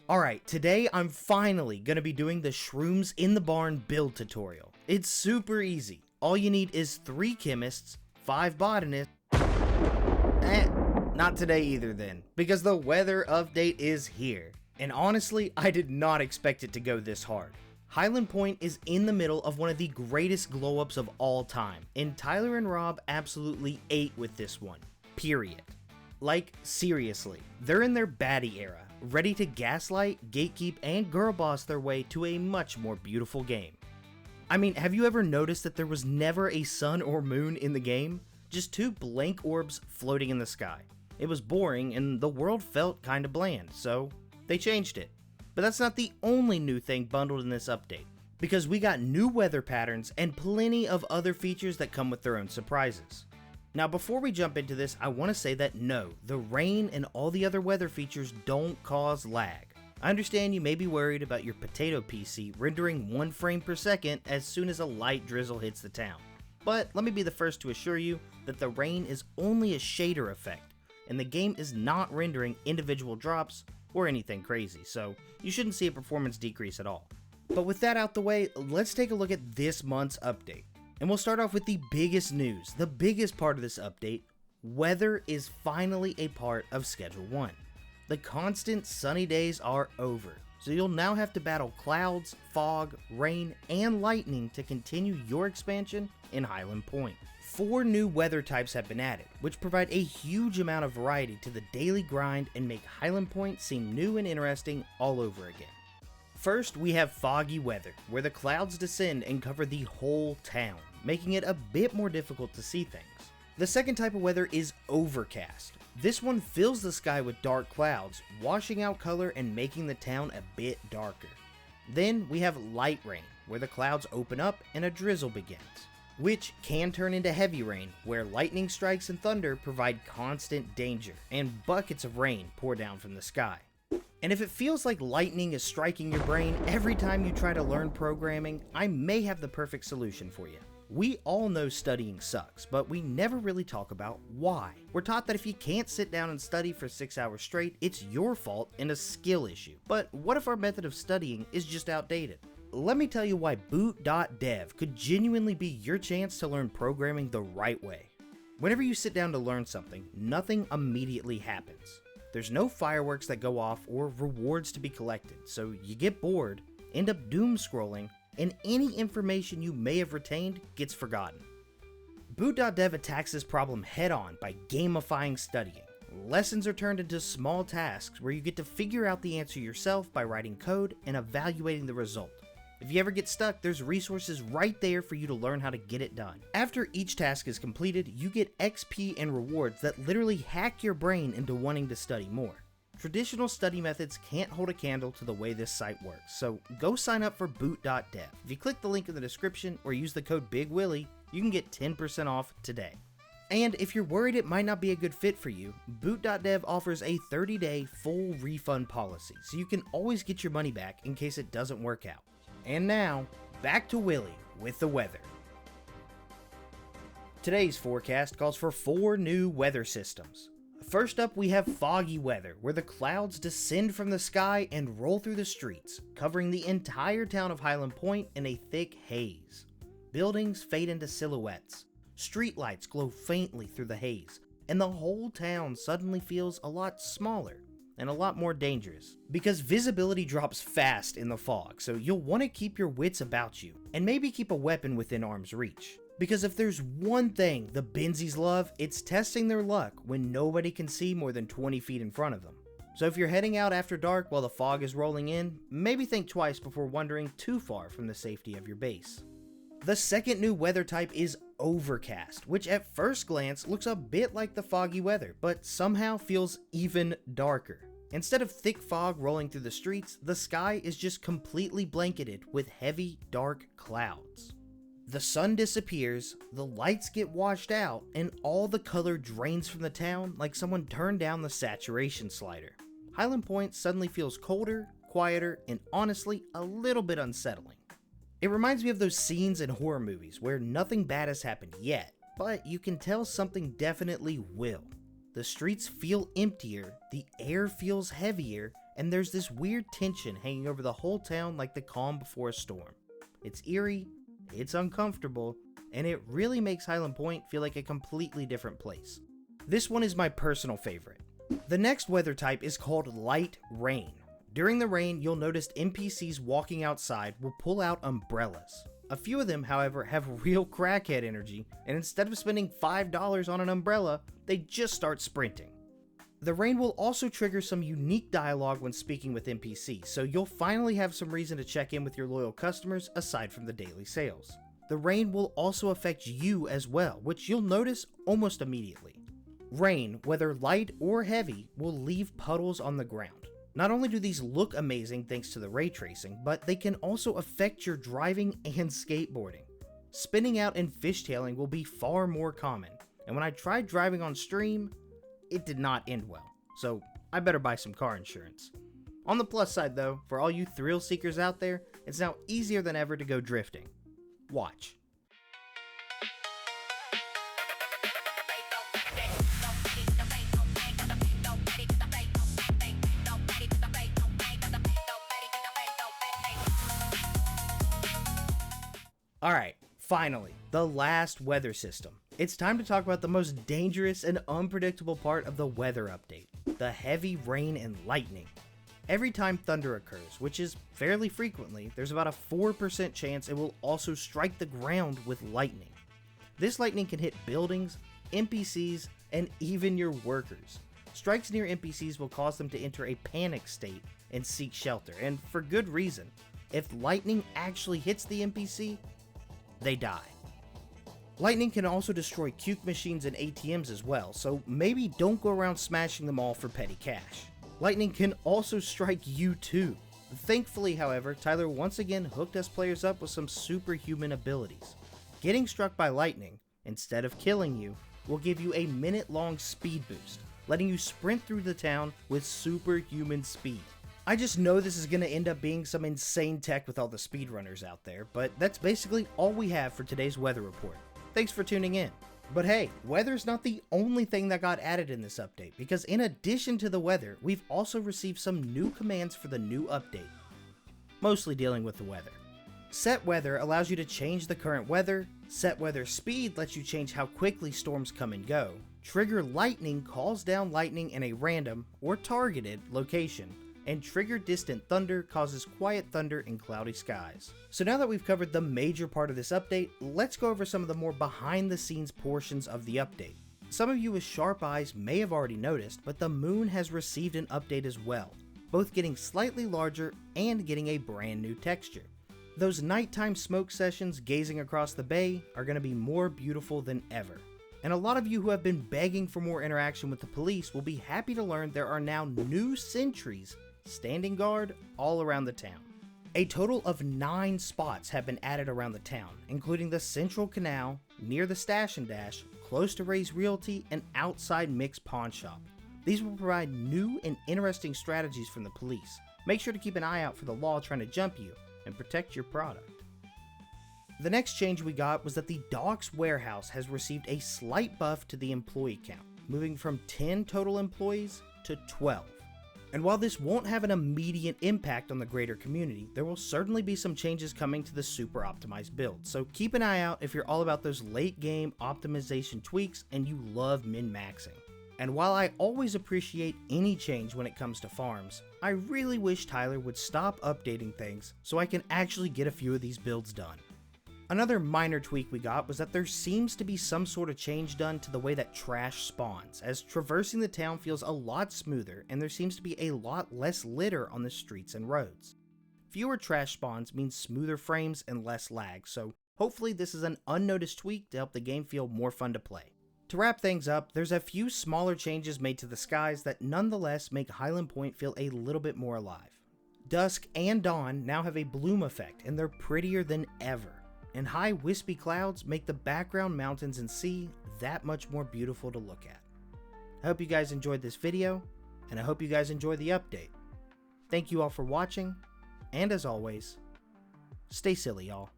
Alright, today I'm finally going to be doing the Shrooms in the Barn build tutorial. It's super easy. All you need is 3 chemists, 5 botanists. Not today either then, because the weather update is here. And honestly, I did not expect it to go this hard. Highland Point is in the middle of one of the greatest glow-ups of all time, and Tyler and Rob absolutely ate with this one. Period. Like, seriously, they're in their baddie era, ready to gaslight, gatekeep, and girlboss their way to a much more beautiful game. I mean, have you ever noticed that there was never a sun or moon in the game? Just 2 blank orbs floating in the sky. It was boring and the world felt kinda bland, so they changed it. But that's not the only new thing bundled in this update, because we got new weather patterns and plenty of other features that come with their own surprises. Now before we jump into this, I want to say that no, the rain and all the other weather features don't cause lag. I understand you may be worried about your potato PC rendering 1 frame per second as soon as a light drizzle hits the town. But let me be the first to assure you that the rain is only a shader effect, and the game is not rendering individual drops or anything crazy, so you shouldn't see a performance decrease at all. But with that out the way, let's take a look at this month's update. And we'll start off with the biggest news, the biggest part of this update. Weather is finally a part of Schedule 1. The constant sunny days are over, so you'll now have to battle clouds, fog, rain, and lightning to continue your expansion in Highland Point. 4 new weather types have been added, which provide a huge amount of variety to the daily grind and make Highland Point seem new and interesting all over again. First, we have foggy weather, where the clouds descend and cover the whole town, making it a bit more difficult to see things. The second type of weather is overcast. This one fills the sky with dark clouds, washing out color and making the town a bit darker. Then we have light rain, where the clouds open up and a drizzle begins, which can turn into heavy rain, where lightning strikes and thunder provide constant danger, and buckets of rain pour down from the sky. And if it feels like lightning is striking your brain every time you try to learn programming, I may have the perfect solution for you. We all know studying sucks, but we never really talk about why. We're taught that if you can't sit down and study for 6 hours straight, it's your fault and a skill issue. But what if our method of studying is just outdated? Let me tell you why boot.dev could genuinely be your chance to learn programming the right way. Whenever you sit down to learn something, nothing immediately happens. There's no fireworks that go off or rewards to be collected, so you get bored, end up doom scrolling, and any information you may have retained gets forgotten. Boot.dev attacks this problem head on by gamifying studying. Lessons are turned into small tasks where you get to figure out the answer yourself by writing code and evaluating the result. If you ever get stuck, there's resources right there for you to learn how to get it done. After each task is completed, you get XP and rewards that literally hack your brain into wanting to study more. Traditional study methods can't hold a candle to the way this site works, so go sign up for boot.dev. If you click the link in the description or use the code BIGWILLY, you can get 10% off today. And if you're worried it might not be a good fit for you, boot.dev offers a 30-day full refund policy, so you can always get your money back in case it doesn't work out. And now, back to Willie with the weather. Today's forecast calls for 4 new weather systems. First up, we have foggy weather, where the clouds descend from the sky and roll through the streets, covering the entire town of Highland Point in a thick haze. Buildings fade into silhouettes, streetlights glow faintly through the haze, and the whole town suddenly feels a lot smaller and a lot more dangerous, because visibility drops fast in the fog, so you'll want to keep your wits about you, and maybe keep a weapon within arm's reach. Because if there's one thing the Benzies love, it's testing their luck when nobody can see more than 20 feet in front of them. So if you're heading out after dark while the fog is rolling in, maybe think twice before wandering too far from the safety of your base. The second new weather type is Overcast, which at first glance looks a bit like the foggy weather, but somehow feels even darker. Instead of thick fog rolling through the streets, the sky is just completely blanketed with heavy, dark clouds. The sun disappears, the lights get washed out, and all the color drains from the town like someone turned down the saturation slider. Highland Point suddenly feels colder, quieter, and honestly, a little bit unsettling. It reminds me of those scenes in horror movies where nothing bad has happened yet, but you can tell something definitely will. The streets feel emptier, the air feels heavier, and there's this weird tension hanging over the whole town like the calm before a storm. It's eerie, it's uncomfortable, and it really makes Highland Point feel like a completely different place. This one is my personal favorite. The next weather type is called light rain. During the rain, you'll notice NPCs walking outside will pull out umbrellas. A few of them, however, have real crackhead energy, and instead of spending $5 on an umbrella, they just start sprinting. The rain will also trigger some unique dialogue when speaking with NPCs, so you'll finally have some reason to check in with your loyal customers aside from the daily sales. The rain will also affect you as well, which you'll notice almost immediately. Rain, whether light or heavy, will leave puddles on the ground. Not only do these look amazing thanks to the ray tracing, but they can also affect your driving and skateboarding. Spinning out and fishtailing will be far more common, and when I tried driving on stream, it did not end well, so I better buy some car insurance. On the plus side though, for all you thrill seekers out there, it's now easier than ever to go drifting. Watch. Alright, finally, the last weather system. It's time to talk about the most dangerous and unpredictable part of the weather update, the heavy rain and lightning. Every time thunder occurs, which is fairly frequently, there's about a 4% chance it will also strike the ground with lightning. This lightning can hit buildings, NPCs, and even your workers. Strikes near NPCs will cause them to enter a panic state and seek shelter, and for good reason. If lightning actually hits the NPC, they die. Lightning can also destroy Cuke machines and ATMs as well, so maybe don't go around smashing them all for petty cash. Lightning can also strike you too. Thankfully, however, Tyler once again hooked us players up with some superhuman abilities. Getting struck by lightning, instead of killing you, will give you a minute-long speed boost, letting you sprint through the town with superhuman speed. I just know this is going to end up being some insane tech with all the speedrunners out there, but that's basically all we have for today's weather report. Thanks for tuning in. But hey, weather's not the only thing that got added in this update, because in addition to the weather, we've also received some new commands for the new update, mostly dealing with the weather. Set weather allows you to change the current weather, set weather speed lets you change how quickly storms come and go, trigger lightning calls down lightning in a random or targeted location, and trigger distant thunder causes quiet thunder in cloudy skies. So now that we've covered the major part of this update, let's go over some of the more behind the scenes portions of the update. Some of you with sharp eyes may have already noticed, but the moon has received an update as well, both getting slightly larger and getting a brand new texture. Those nighttime smoke sessions gazing across the bay are going to be more beautiful than ever. And a lot of you who have been begging for more interaction with the police will be happy to learn there are now new sentries standing guard all around the town. A total of 9 spots have been added around the town, including the Central Canal, near the Stash and Dash, close to Ray's Realty, and outside Mick's Pawn Shop. These will provide new and interesting strategies from the police. Make sure to keep an eye out for the law trying to jump you and protect your product. The next change we got was that the Docks Warehouse has received a slight buff to the employee count, moving from 10 total employees to 12. And while this won't have an immediate impact on the greater community, there will certainly be some changes coming to the super optimized build, so keep an eye out if you're all about those late game optimization tweaks and you love min-maxing. And while I always appreciate any change when it comes to farms, I really wish Tyler would stop updating things so I can actually get a few of these builds done. Another minor tweak we got was that there seems to be some sort of change done to the way that trash spawns, as traversing the town feels a lot smoother and there seems to be a lot less litter on the streets and roads. Fewer trash spawns means smoother frames and less lag, so hopefully this is an unnoticed tweak to help the game feel more fun to play. To wrap things up, there's a few smaller changes made to the skies that nonetheless make Highland Point feel a little bit more alive. Dusk and dawn now have a bloom effect and they're prettier than ever. And high wispy clouds make the background mountains and sea that much more beautiful to look at. I hope you guys enjoyed this video, and I hope you guys enjoy the update. Thank you all for watching, and as always, stay silly y'all.